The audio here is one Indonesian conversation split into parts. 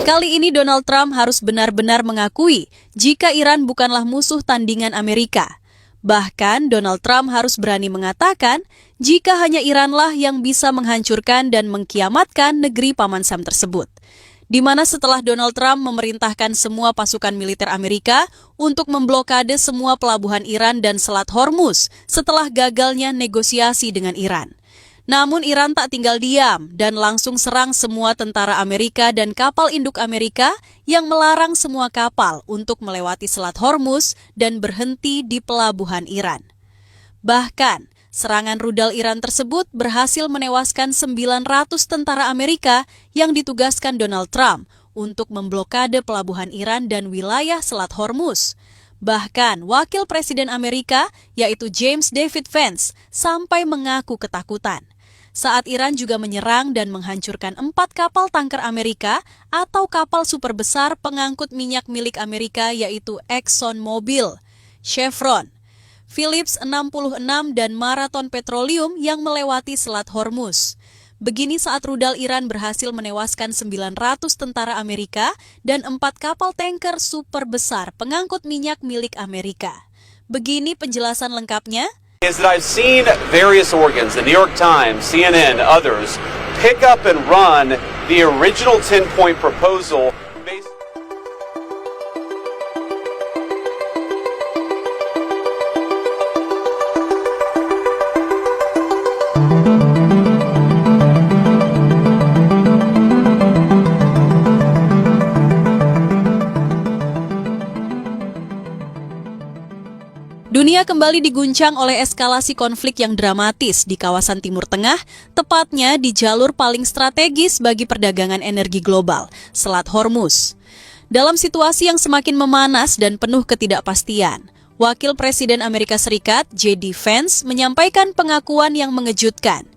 Kali ini Donald Trump harus benar-benar mengakui jika Iran bukanlah musuh tandingan Amerika. Bahkan Donald Trump harus berani mengatakan jika hanya Iranlah yang bisa menghancurkan dan mengkiamatkan negeri Paman Sam tersebut. Di mana setelah Donald Trump memerintahkan semua pasukan militer Amerika untuk memblokade semua pelabuhan Iran dan Selat Hormuz setelah gagalnya negosiasi dengan Iran. Namun Iran tak tinggal diam dan langsung serang semua tentara Amerika dan kapal induk Amerika yang melarang semua kapal untuk melewati Selat Hormuz dan berhenti di pelabuhan Iran. Bahkan, serangan rudal Iran tersebut berhasil menewaskan 900 tentara Amerika yang ditugaskan Donald Trump untuk memblokade pelabuhan Iran dan wilayah Selat Hormuz. Bahkan, Wakil Presiden Amerika, yaitu James David Vance, sampai mengaku ketakutan saat Iran juga menyerang dan menghancurkan 4 kapal tanker Amerika atau kapal super besar pengangkut minyak milik Amerika yaitu ExxonMobil, Chevron, Phillips 66 dan Marathon Petroleum yang melewati Selat Hormuz. Begini saat rudal Iran berhasil menewaskan 900 tentara Amerika dan 4 kapal tanker super besar pengangkut minyak milik Amerika. Begini penjelasan lengkapnya. Is that I've seen various organs, the New York Times, CNN, others, pick up and run the original 10-point proposal based. Dunia kembali diguncang oleh eskalasi konflik yang dramatis di kawasan Timur Tengah, tepatnya di jalur paling strategis bagi perdagangan energi global, Selat Hormuz. Dalam situasi yang semakin memanas dan penuh ketidakpastian, Wakil Presiden Amerika Serikat, J.D. Vance, menyampaikan pengakuan yang mengejutkan.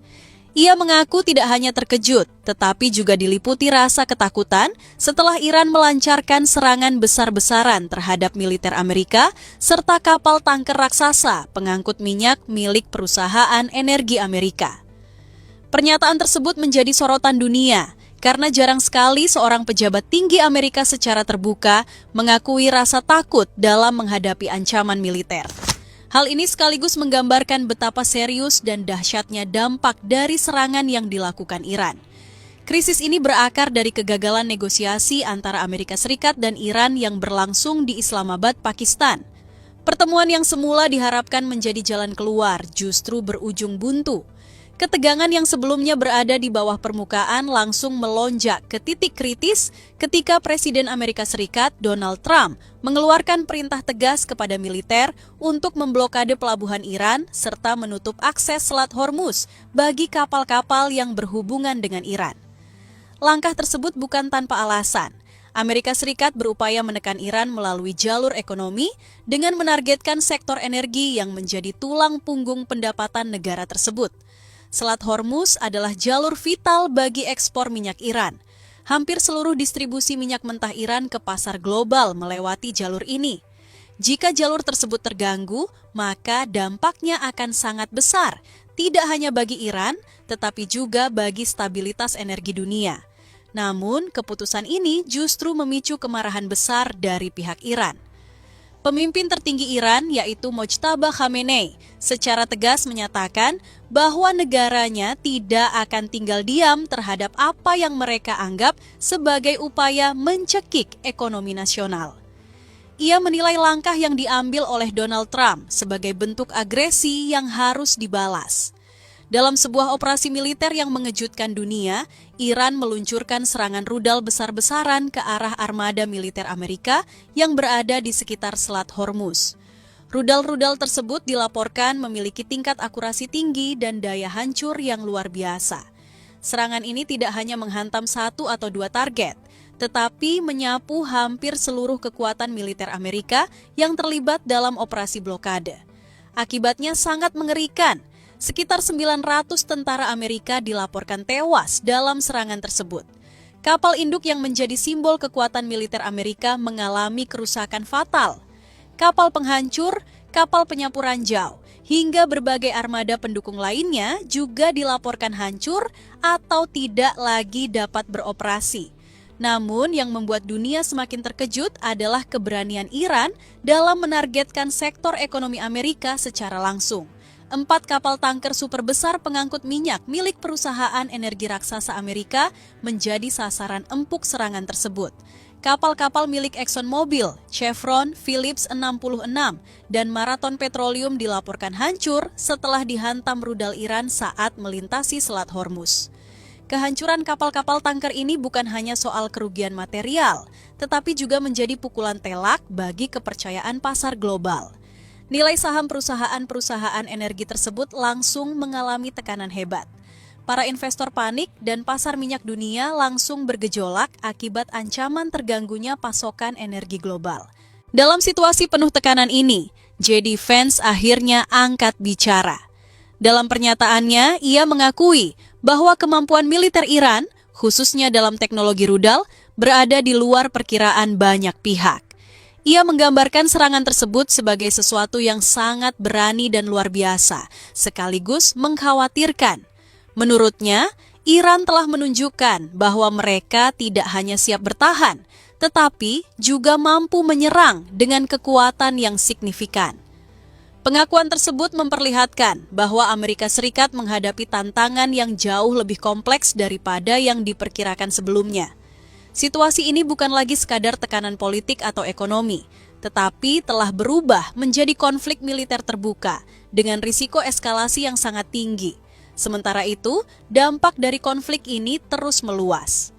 Ia mengaku tidak hanya terkejut, tetapi juga diliputi rasa ketakutan setelah Iran melancarkan serangan besar-besaran terhadap militer Amerika serta kapal tanker raksasa pengangkut minyak milik perusahaan energi Amerika. Pernyataan tersebut menjadi sorotan dunia karena jarang sekali seorang pejabat tinggi Amerika secara terbuka mengakui rasa takut dalam menghadapi ancaman militer. Hal ini sekaligus menggambarkan betapa serius dan dahsyatnya dampak dari serangan yang dilakukan Iran. Krisis ini berakar dari kegagalan negosiasi antara Amerika Serikat dan Iran yang berlangsung di Islamabad, Pakistan. Pertemuan yang semula diharapkan menjadi jalan keluar justru berujung buntu. Ketegangan yang sebelumnya berada di bawah permukaan langsung melonjak ke titik kritis ketika Presiden Amerika Serikat Donald Trump mengeluarkan perintah tegas kepada militer untuk memblokade pelabuhan Iran serta menutup akses Selat Hormuz bagi kapal-kapal yang berhubungan dengan Iran. Langkah tersebut bukan tanpa alasan. Amerika Serikat berupaya menekan Iran melalui jalur ekonomi dengan menargetkan sektor energi yang menjadi tulang punggung pendapatan negara tersebut. Selat Hormuz adalah jalur vital bagi ekspor minyak Iran. Hampir seluruh distribusi minyak mentah Iran ke pasar global melewati jalur ini. Jika jalur tersebut terganggu, maka dampaknya akan sangat besar, tidak hanya bagi Iran, tetapi juga bagi stabilitas energi dunia. Namun, keputusan ini justru memicu kemarahan besar dari pihak Iran. Pemimpin tertinggi Iran, yaitu Mojtaba Khamenei, secara tegas menyatakan bahwa negaranya tidak akan tinggal diam terhadap apa yang mereka anggap sebagai upaya mencekik ekonomi nasional. Ia menilai langkah yang diambil oleh Donald Trump sebagai bentuk agresi yang harus dibalas. Dalam sebuah operasi militer yang mengejutkan dunia, Iran meluncurkan serangan rudal besar-besaran ke arah armada militer Amerika yang berada di sekitar Selat Hormuz. Rudal-rudal tersebut dilaporkan memiliki tingkat akurasi tinggi dan daya hancur yang luar biasa. Serangan ini tidak hanya menghantam 1 atau 2 target, tetapi menyapu hampir seluruh kekuatan militer Amerika yang terlibat dalam operasi blokade. Akibatnya sangat mengerikan. Sekitar 900 tentara Amerika dilaporkan tewas dalam serangan tersebut. Kapal induk yang menjadi simbol kekuatan militer Amerika mengalami kerusakan fatal. Kapal penghancur, kapal penyapu ranjau, hingga berbagai armada pendukung lainnya juga dilaporkan hancur atau tidak lagi dapat beroperasi. Namun yang membuat dunia semakin terkejut adalah keberanian Iran dalam menargetkan sektor ekonomi Amerika secara langsung. 4 kapal tanker super besar pengangkut minyak milik perusahaan energi raksasa Amerika menjadi sasaran empuk serangan tersebut. Kapal-kapal milik ExxonMobil, Chevron, Phillips 66, dan Marathon Petroleum dilaporkan hancur setelah dihantam rudal Iran saat melintasi Selat Hormuz. Kehancuran kapal-kapal tanker ini bukan hanya soal kerugian material, tetapi juga menjadi pukulan telak bagi kepercayaan pasar global. Nilai saham perusahaan-perusahaan energi tersebut langsung mengalami tekanan hebat. Para investor panik dan pasar minyak dunia langsung bergejolak akibat ancaman terganggunya pasokan energi global. Dalam situasi penuh tekanan ini, J.D. Vance akhirnya angkat bicara. Dalam pernyataannya, ia mengakui bahwa kemampuan militer Iran, khususnya dalam teknologi rudal, berada di luar perkiraan banyak pihak. Ia menggambarkan serangan tersebut sebagai sesuatu yang sangat berani dan luar biasa, sekaligus mengkhawatirkan. Menurutnya, Iran telah menunjukkan bahwa mereka tidak hanya siap bertahan, tetapi juga mampu menyerang dengan kekuatan yang signifikan. Pengakuan tersebut memperlihatkan bahwa Amerika Serikat menghadapi tantangan yang jauh lebih kompleks daripada yang diperkirakan sebelumnya. Situasi ini bukan lagi sekadar tekanan politik atau ekonomi, tetapi telah berubah menjadi konflik militer terbuka dengan risiko eskalasi yang sangat tinggi. Sementara itu, dampak dari konflik ini terus meluas.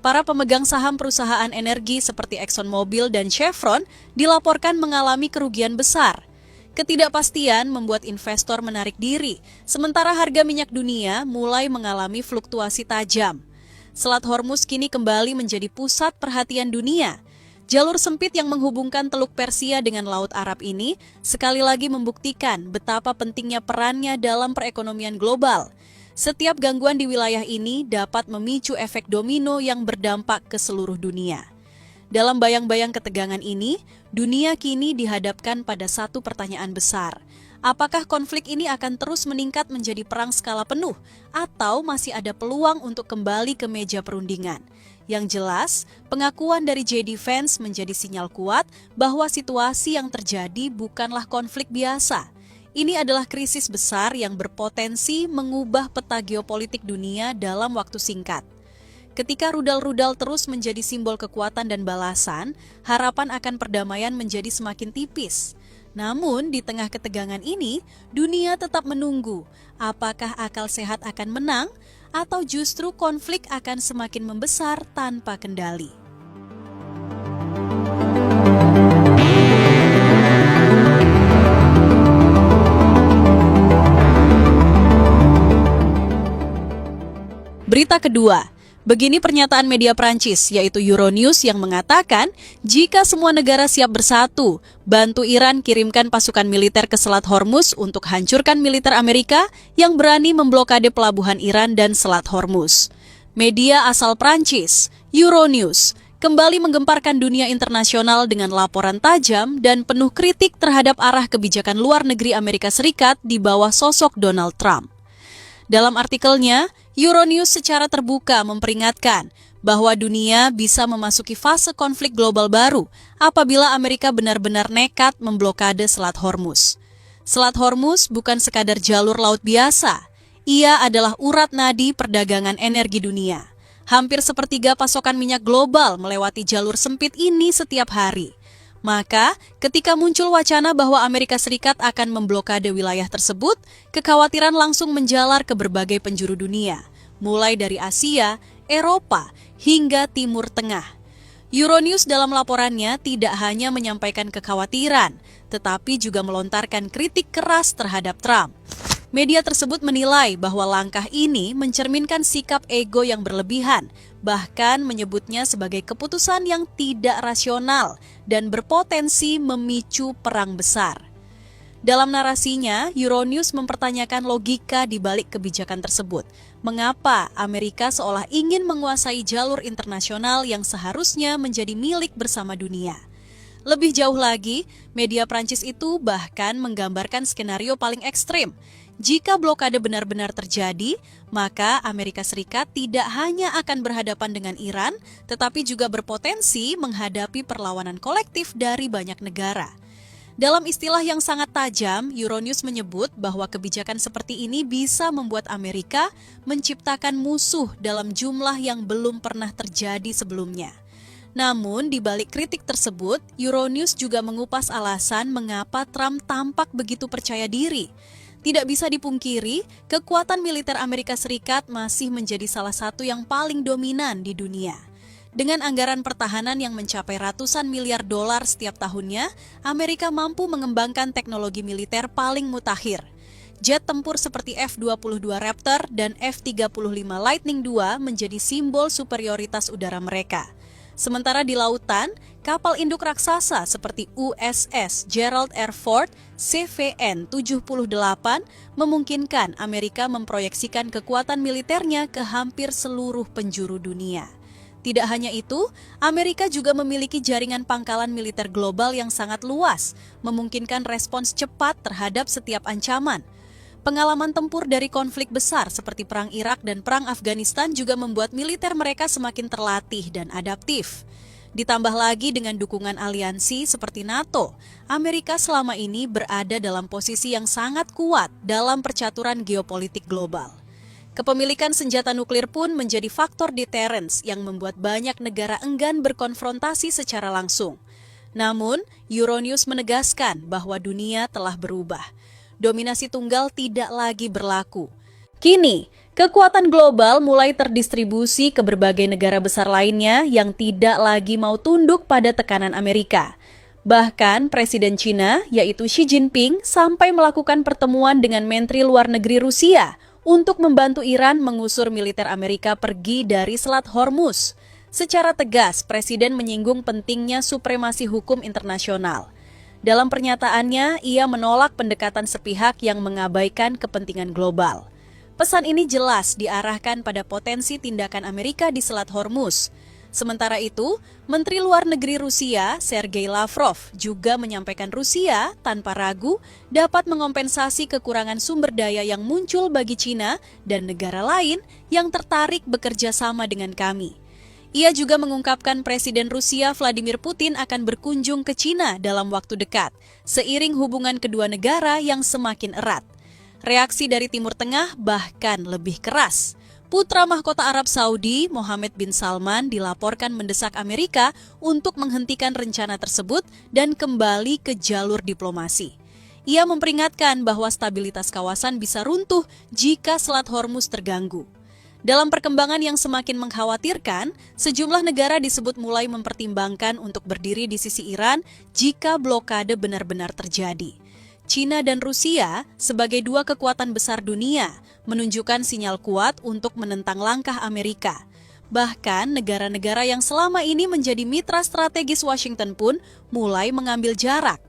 Para pemegang saham perusahaan energi seperti ExxonMobil dan Chevron dilaporkan mengalami kerugian besar. Ketidakpastian membuat investor menarik diri, sementara harga minyak dunia mulai mengalami fluktuasi tajam. Selat Hormuz kini kembali menjadi pusat perhatian dunia. Jalur sempit yang menghubungkan Teluk Persia dengan Laut Arab ini sekali lagi membuktikan betapa pentingnya perannya dalam perekonomian global. Setiap gangguan di wilayah ini dapat memicu efek domino yang berdampak ke seluruh dunia. Dalam bayang-bayang ketegangan ini, dunia kini dihadapkan pada satu pertanyaan besar. Apakah konflik ini akan terus meningkat menjadi perang skala penuh atau masih ada peluang untuk kembali ke meja perundingan? Yang jelas, pengakuan dari J.D. Vance menjadi sinyal kuat bahwa situasi yang terjadi bukanlah konflik biasa. Ini adalah krisis besar yang berpotensi mengubah peta geopolitik dunia dalam waktu singkat. Ketika rudal-rudal terus menjadi simbol kekuatan dan balasan, harapan akan perdamaian menjadi semakin tipis. Namun, di tengah ketegangan ini, dunia tetap menunggu apakah akal sehat akan menang atau justru konflik akan semakin membesar tanpa kendali. Berita kedua. Begini pernyataan media Prancis, yaitu Euronews yang mengatakan, jika semua negara siap bersatu, bantu Iran kirimkan pasukan militer ke Selat Hormuz untuk hancurkan militer Amerika yang berani memblokade pelabuhan Iran dan Selat Hormuz. Media asal Prancis, Euronews, kembali menggemparkan dunia internasional dengan laporan tajam dan penuh kritik terhadap arah kebijakan luar negeri Amerika Serikat di bawah sosok Donald Trump. Dalam artikelnya, Euronews secara terbuka memperingatkan bahwa dunia bisa memasuki fase konflik global baru apabila Amerika benar-benar nekat memblokade Selat Hormuz. Selat Hormuz bukan sekadar jalur laut biasa, ia adalah urat nadi perdagangan energi dunia. Hampir sepertiga pasokan minyak global melewati jalur sempit ini setiap hari. Maka, ketika muncul wacana bahwa Amerika Serikat akan memblokade wilayah tersebut, kekhawatiran langsung menjalar ke berbagai penjuru dunia, mulai dari Asia, Eropa, hingga Timur Tengah. Euronews dalam laporannya tidak hanya menyampaikan kekhawatiran, tetapi juga melontarkan kritik keras terhadap Trump. Media tersebut menilai bahwa langkah ini mencerminkan sikap ego yang berlebihan, bahkan menyebutnya sebagai keputusan yang tidak rasional dan berpotensi memicu perang besar. Dalam narasinya, Euronews mempertanyakan logika di balik kebijakan tersebut. Mengapa Amerika seolah ingin menguasai jalur internasional yang seharusnya menjadi milik bersama dunia? Lebih jauh lagi, media Prancis itu bahkan menggambarkan skenario paling ekstrim. Jika blokade benar-benar terjadi, maka Amerika Serikat tidak hanya akan berhadapan dengan Iran, tetapi juga berpotensi menghadapi perlawanan kolektif dari banyak negara. Dalam istilah yang sangat tajam, Euronews menyebut bahwa kebijakan seperti ini bisa membuat Amerika menciptakan musuh dalam jumlah yang belum pernah terjadi sebelumnya. Namun, di balik kritik tersebut, Euronews juga mengupas alasan mengapa Trump tampak begitu percaya diri. Tidak bisa dipungkiri, kekuatan militer Amerika Serikat masih menjadi salah satu yang paling dominan di dunia. Dengan anggaran pertahanan yang mencapai ratusan miliar dolar setiap tahunnya, Amerika mampu mengembangkan teknologi militer paling mutakhir. Jet tempur seperti F-22 Raptor dan F-35 Lightning II menjadi simbol superioritas udara mereka. Sementara di lautan, kapal induk raksasa seperti USS Gerald R. Ford CVN-78 memungkinkan Amerika memproyeksikan kekuatan militernya ke hampir seluruh penjuru dunia. Tidak hanya itu, Amerika juga memiliki jaringan pangkalan militer global yang sangat luas, memungkinkan respons cepat terhadap setiap ancaman. Pengalaman tempur dari konflik besar seperti Perang Irak dan Perang Afghanistan juga membuat militer mereka semakin terlatih dan adaptif. Ditambah lagi dengan dukungan aliansi seperti NATO, Amerika selama ini berada dalam posisi yang sangat kuat dalam percaturan geopolitik global. Kepemilikan senjata nuklir pun menjadi faktor deterrence yang membuat banyak negara enggan berkonfrontasi secara langsung. Namun, Euronews menegaskan bahwa dunia telah berubah. Dominasi tunggal tidak lagi berlaku. Kini, kekuatan global mulai terdistribusi ke berbagai negara besar lainnya yang tidak lagi mau tunduk pada tekanan Amerika. Bahkan Presiden China, yaitu Xi Jinping, sampai melakukan pertemuan dengan Menteri Luar Negeri Rusia untuk membantu Iran mengusir militer Amerika pergi dari Selat Hormuz. Secara tegas, Presiden menyinggung pentingnya supremasi hukum internasional. Dalam pernyataannya, ia menolak pendekatan sepihak yang mengabaikan kepentingan global. Pesan ini jelas diarahkan pada potensi tindakan Amerika di Selat Hormuz. Sementara itu, Menteri Luar Negeri Rusia, Sergei Lavrov, juga menyampaikan Rusia tanpa ragu dapat mengompensasi kekurangan sumber daya yang muncul bagi China dan negara lain yang tertarik bekerja sama dengan kami. Ia juga mengungkapkan Presiden Rusia Vladimir Putin akan berkunjung ke China dalam waktu dekat, seiring hubungan kedua negara yang semakin erat. Reaksi dari Timur Tengah bahkan lebih keras. Putra mahkota Arab Saudi, Mohammed bin Salman, dilaporkan mendesak Amerika untuk menghentikan rencana tersebut dan kembali ke jalur diplomasi. Ia memperingatkan bahwa stabilitas kawasan bisa runtuh jika Selat Hormuz terganggu. Dalam perkembangan yang semakin mengkhawatirkan, sejumlah negara disebut mulai mempertimbangkan untuk berdiri di sisi Iran jika blokade benar-benar terjadi. China dan Rusia, sebagai dua kekuatan besar dunia, menunjukkan sinyal kuat untuk menentang langkah Amerika. Bahkan, negara-negara yang selama ini menjadi mitra strategis Washington pun mulai mengambil jarak.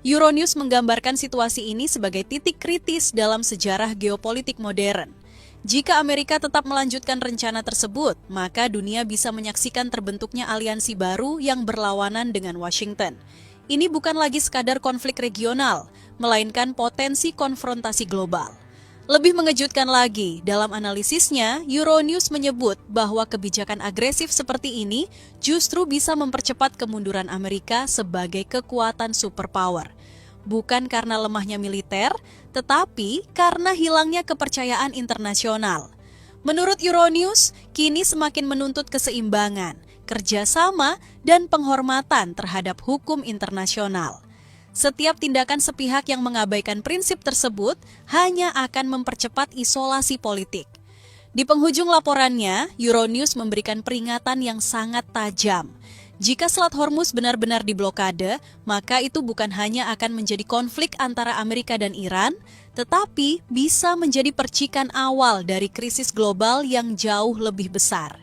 Euronews menggambarkan situasi ini sebagai titik kritis dalam sejarah geopolitik modern. Jika Amerika tetap melanjutkan rencana tersebut, maka dunia bisa menyaksikan terbentuknya aliansi baru yang berlawanan dengan Washington. Ini bukan lagi sekadar konflik regional, melainkan potensi konfrontasi global. Lebih mengejutkan lagi, dalam analisisnya, Euronews menyebut bahwa kebijakan agresif seperti ini justru bisa mempercepat kemunduran Amerika sebagai kekuatan superpower. Bukan karena lemahnya militer, tetapi karena hilangnya kepercayaan internasional. Menurut Euronews, kini semakin menuntut keseimbangan, kerjasama, dan penghormatan terhadap hukum internasional. Setiap tindakan sepihak yang mengabaikan prinsip tersebut hanya akan mempercepat isolasi politik. Di penghujung laporannya, Euronews memberikan peringatan yang sangat tajam. Jika Selat Hormuz benar-benar diblokade, maka itu bukan hanya akan menjadi konflik antara Amerika dan Iran, tetapi bisa menjadi percikan awal dari krisis global yang jauh lebih besar.